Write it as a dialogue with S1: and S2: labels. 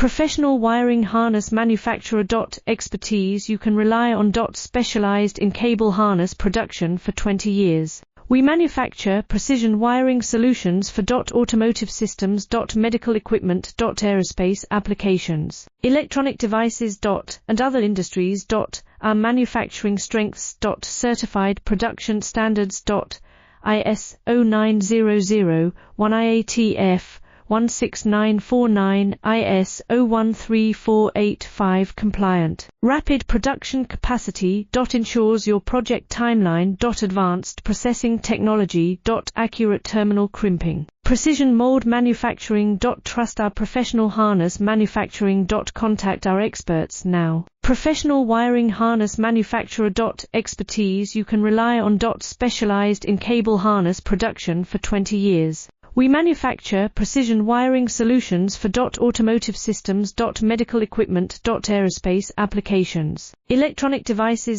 S1: Professional wiring harness manufacturer. Expertise you can rely on. Specialized in cable harness production for 20 years. We manufacture precision wiring solutions for automotive systems, medical equipment, aerospace applications, electronic devices, and other industries. Our manufacturing strengths. Certified production standards. IS 0900 1 IATF 16949 IS 013485 compliant. Rapid production capacity. Ensures your project timeline. Advanced processing technology. Accurate terminal crimping. Precision mold manufacturing. Trust our professional harness manufacturing. Contact our experts now. Professional wiring harness manufacturer. Expertise you can rely on. Specialized in cable harness production for 20 years. We manufacture precision wiring solutions for automotive systems, medical equipment, aerospace applications, electronic devices,